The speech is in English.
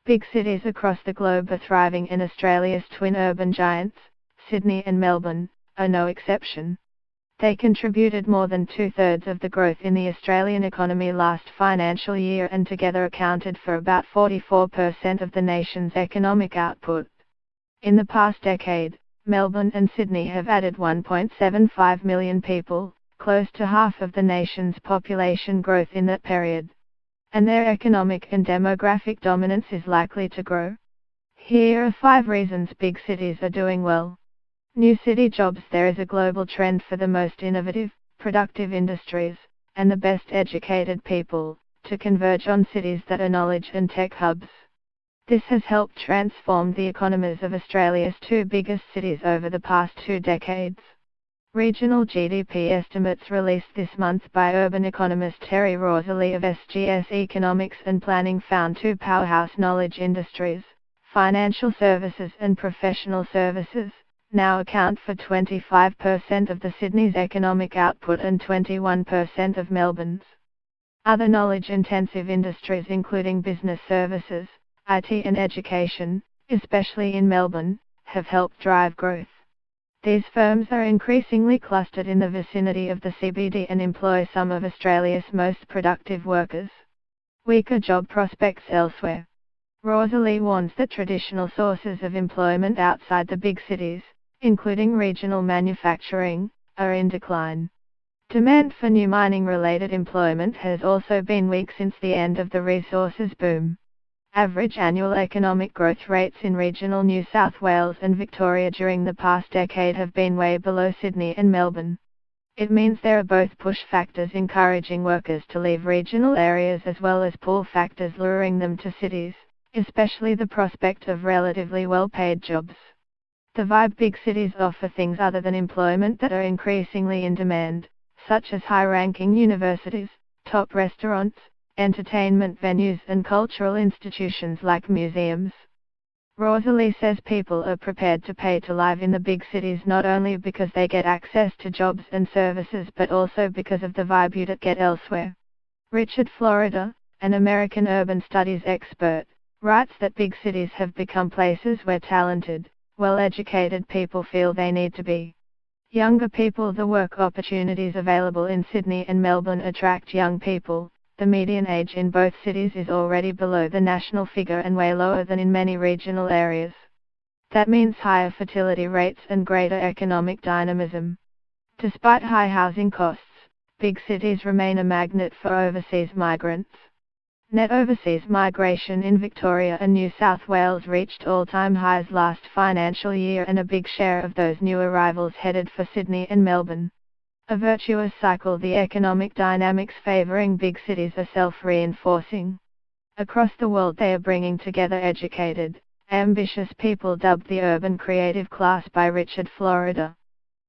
Big cities across the globe are thriving, and Australia's twin urban giants, Sydney and Melbourne, are no exception. They contributed more than two-thirds of the growth in the Australian economy last financial year and together accounted for about 44% of the nation's economic output. In the past decade, Melbourne and Sydney have added 1.75 million people, close to half of the nation's population growth in that period. And their economic and demographic dominance is likely to grow. Here are 5 reasons big cities are doing well. New city jobs. There is a global trend for the most innovative, productive industries, and the best educated people, to converge on cities that are knowledge and tech hubs. This has helped transform the economies of Australia's 2 biggest cities over the past 2 decades. Regional GDP estimates released this month by urban economist Terry Rosalie of SGS Economics and Planning found 2 powerhouse knowledge industries, financial services and professional services, now account for 25% of the Sydney's economic output and 21% of Melbourne's. Other knowledge-intensive industries including business services, IT and education, especially in Melbourne, have helped drive growth. These firms are increasingly clustered in the vicinity of the CBD and employ some of Australia's most productive workers. Weaker job prospects elsewhere. Rosalie warns that traditional sources of employment outside the big cities, including regional manufacturing, are in decline. Demand for new mining-related employment has also been weak since the end of the resources boom. Average annual economic growth rates in regional New South Wales and Victoria during the past decade have been way below Sydney and Melbourne. It means there are both push factors encouraging workers to leave regional areas as well as pull factors luring them to cities, especially the prospect of relatively well-paid jobs. The vibe big cities offer things other than employment that are increasingly in demand, such as high-ranking universities, top restaurants, entertainment venues and cultural institutions like museums. Rosalie says people are prepared to pay to live in the big cities not only because they get access to jobs and services but also because of the vibe you'd get elsewhere. Richard Florida, an American urban studies expert, writes that big cities have become places where talented, well-educated people feel they need to be. Younger people. The work opportunities available in Sydney and Melbourne attract young people. The median age in both cities is already below the national figure and way lower than in many regional areas. That means higher fertility rates and greater economic dynamism. Despite high housing costs, big cities remain a magnet for overseas migrants. Net overseas migration in Victoria and New South Wales reached all-time highs last financial year, and a big share of those new arrivals headed for Sydney and Melbourne. A virtuous cycle. The economic dynamics favouring big cities are self-reinforcing. Across the world they are bringing together educated, ambitious people, dubbed the urban creative class by Richard Florida.